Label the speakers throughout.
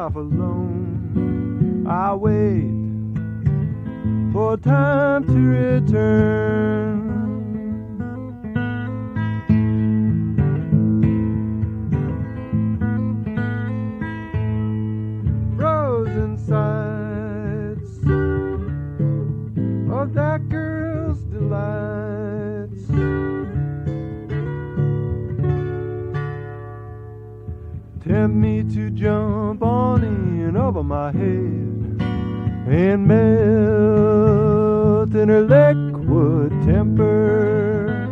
Speaker 1: off alone. I wait for time to return. Frozen sights of that girl's delights. Tempt me to jump on in over my head and melt in her liquid temper.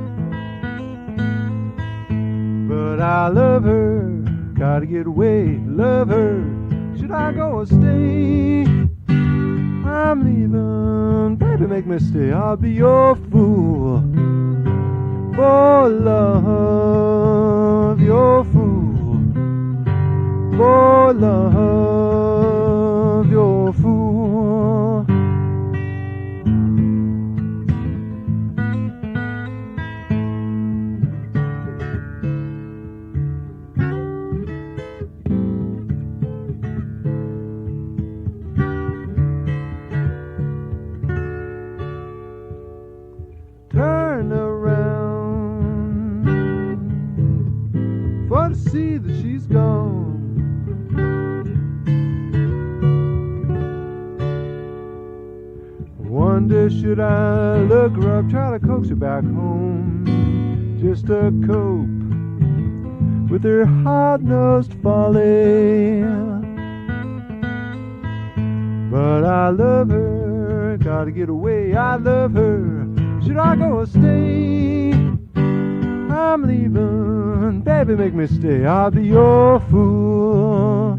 Speaker 1: But I love her, gotta get away, love her. Should I go or stay? I'm leaving, baby, make me stay. I'll be your fool for love, your fool for love, your fool. Turn around for to see that she's gone. Wonder should I look her up, try to coax her back home, just to cope with her hard-nosed folly. But I love her, gotta get away, I love her. Should I go or stay? I'm leaving, baby, make me stay. I'll be your fool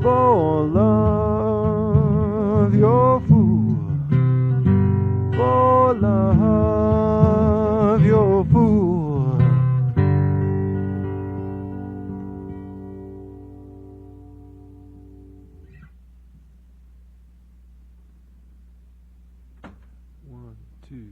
Speaker 1: for love, your fool for love, your fool. One, two.